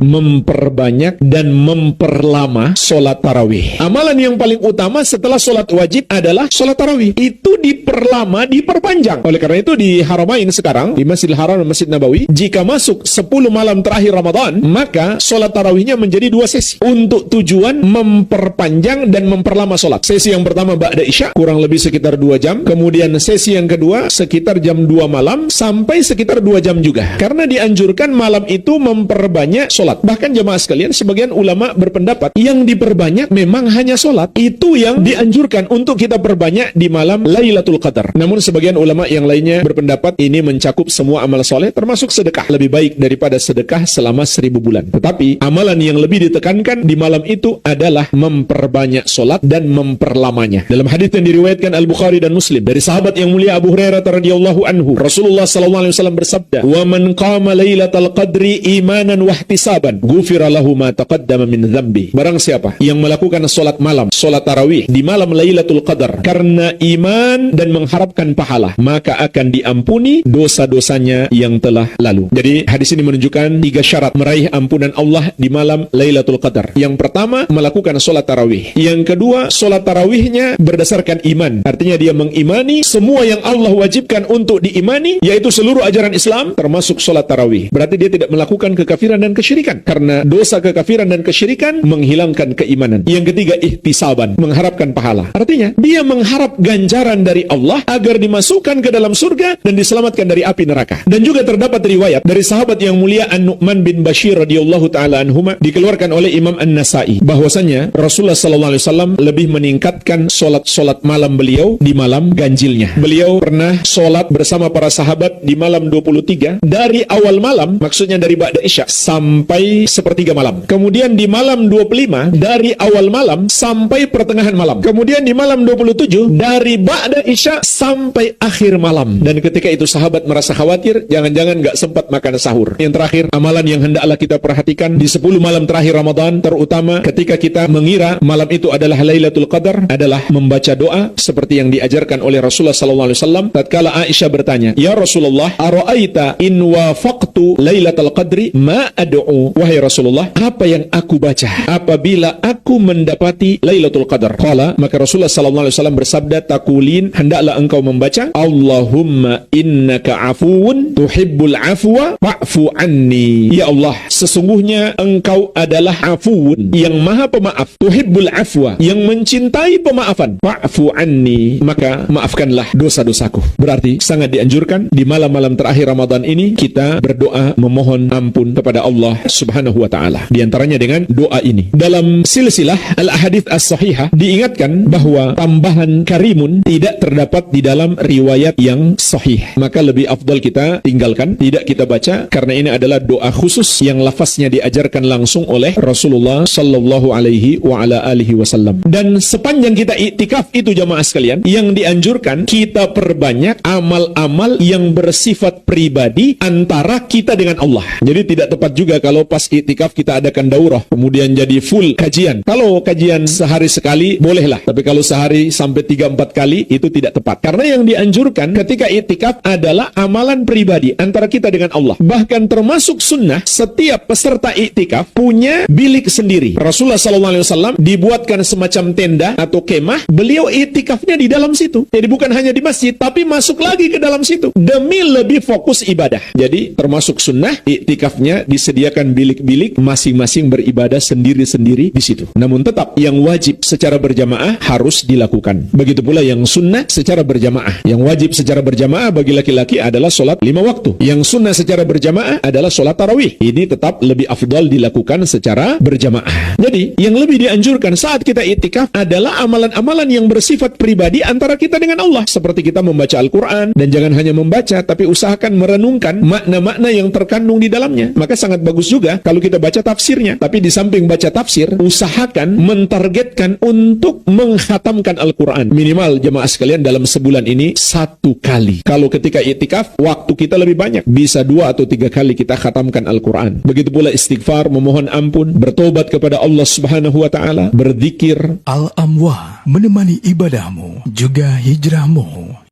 memperbanyak dan memperlama sholat tarawih. Amalan yang paling utama setelah sholat wajib adalah sholat tarawih. Itu diperlama, diperpanjang. Oleh karena itu di Haramain sekarang, di Masjidil Haram dan Masjid Nabawi, jika masuk 10 malam terakhir Ramadan, maka sholat tarawihnya menjadi 2 sesi untuk tujuan memperpanjang dan memperlama sholat. Sesi yang pertama ba'da isya kurang lebih sekitar 2 jam, kemudian sesi yang kedua sekitar jam 2 malam sampai sekitar 2 jam juga. Karena dianjurkan malam itu memperbanyak sholat. Bahkan jemaah sekalian, sebagian ulama berpendapat yang diperbanyak memang hanya sholat. Itu yang dianjurkan untuk kita perbanyak di malam Lailatul Qadar. Namun sebagian ulama yang lainnya berpendapat ini mencakup semua amal soleh, termasuk sedekah. Lebih baik daripada sedekah selama 1000 bulan. Tetapi amalan yang lebih ditekankan di malam itu adalah memperbanyak sholat dan memperlamanya. Dalam hadis yang diriwayatkan Al-Bukhari dan Muslim dari sahabat yang mulia Abu Hurairah radhiyallahu anhu, Rasulullah sallallahu alaihi wasallam bersabda, "Wa man qama lailatal qadri imanan wa ihtisaban, ghufira lahu ma taqaddama min dzambi." Barang siapa yang melakukan salat malam, salat tarawih di malam Lailatul Qadar karena iman dan mengharapkan pahala, maka akan diampuni dosa-dosanya yang telah lalu. Jadi hadis ini menunjukkan 3 syarat meraih ampunan Allah di malam Lailatul Qadar. Yang pertama, melakukan salat tarawih. Yang kedua, salat tarawihnya berdasarkan iman. Artinya dia mengimani semua yang Allah wajibkan untuk diimani, yaitu seluruh ajaran Islam, termasuk salat tarawih. Berarti dia tidak melakukan kekafiran dan kesyirikan. Karena dosa kekafiran dan kesyirikan menghilangkan keimanan. Yang ketiga, ihtisaban, mengharapkan pahala. Artinya, dia mengharap ganjaran dari Allah agar dimasukkan ke dalam surga dan diselamatkan dari api neraka. Dan juga terdapat riwayat dari sahabat yang mulia An-Nu'man bin Bashir radhiyallahu taala anhuma, dikeluarkan oleh Imam An-Nasai, bahwasanya Rasulullah sallallahu alaihi wasallam lebih meningkatkan salat malam beliau di malam ganjilnya. Beliau pernah salat bersama para sahabat di malam 23 dari awal malam, maksudnya dari ba'da isya sampai sepertiga malam. Kemudian di malam 25 dari awal malam sampai pertengahan malam. Kemudian di malam 27 dari ba'da isya sampai akhir malam. Dan ketika itu sahabat merasa khawatir, jangan-jangan gak sempat makan sahur. Yang terakhir, amalan yang hendaklah kita perhatikan di 10 malam terakhir Ramadan, terutama ketika kita mengira malam itu adalah Lailatul Qadar, adalah membaca doa seperti yang diajarkan oleh Rasulullah SAW. Tatkala Aisyah bertanya, "Ya Rasulullah, ara'aita in wafaqtu Lailatul Qadri ma ad'u?" Wahai Rasulullah, apa yang aku baca apabila aku mendapati Lailatul Qadar? Qala, maka Rasulullah SAW bersabda, "Taqulin, hendaklah engkau membaca, Allahumma innaka afuun tuhibbul afwa fa'fu anni." Ya Allah, sesungguhnya engkau adalah afuun, yang maha pemaaf, tuhibbul afwa, yang mencintai pemaafan, fa'fu anni, maka maafkanlah dosa-dosaku. Berarti sangat dianjurkan di malam-malam terakhir Ramadan ini kita berdoa memohon ampun kepada Allah Subhanahu wa taala. Di antaranya dengan doa ini. Dalam silsilah al-ahadits as-sahihah diingatkan bahwa tambahan karimun tidak terdapat di dalam riwayat yang sahih. Maka lebih afdal kita tinggalkan, tidak kita baca, karena ini adalah doa khusus yang lafaznya diajarkan langsung oleh Rasulullah sallallahu alaihi wa ala alihi wasallam. Dan sepanjang kita iktikaf itu jamaah sekalian, yang dianjurkan kita perbanyak amal-amal yang bersifat pribadi antara kita dengan Allah. Jadi tidak tepat juga kalau pas iktikaf kita adakan daurah, kemudian jadi full kajian. Kalau kajian sehari sekali, bolehlah. Tapi kalau sehari sampai 3-4 kali, itu tidak tepat. Karena yang dianjurkan ketika iktikaf adalah amalan pribadi antara kita dengan Allah. Bahkan termasuk sunnah, setiap peserta iktikaf punya bilik sendiri. Rasulullah SAW dibuatkan semacam tenda atau kemah, beliau iktikafnya di dalam situ. Jadi bukan hanya di masjid, tapi masuk lagi ke dalam situ demi lebih fokus ibadah. Jadi termasuk sunnah, iktikafnya disediakan bilik-bilik, masing-masing beribadah sendiri-sendiri di situ. Namun tetap yang wajib secara berjamaah harus dilakukan. Begitu pula yang sunnah secara berjamaah. Yang wajib secara berjamaah bagi laki-laki adalah sholat 5 waktu. Yang sunnah secara berjamaah adalah sholat tarawih. Ini tetap lebih afdal dilakukan secara berjamaah. Jadi yang lebih dianjurkan saat kita iktikaf adalah amalan-amalan yang bersifat pribadi antara kita dengan Allah. Seperti kita membaca Al-Quran, dan jangan hanya membaca, tapi usahakan merenungkan makna-makna yang terkandung di dalamnya. Maka sangat bagus juga kalau kita baca tafsirnya. Tapi di samping baca tafsir, usahakan mentargetkan untuk menghatamkan Al-Quran. Minimal jemaah sekalian dalam sebulan ini 1 kali. Kalau ketika iktikaf, waktu kita lebih banyak. Bisa 2 atau 3 kali kita khatamkan Al-Quran. Begitu pula istighfar, memohon ampun, bertobat kepada Allah Subhanahu wa ta'ala, berzikir. Al-Amwah menemani ibadahmu juga hijrahmu.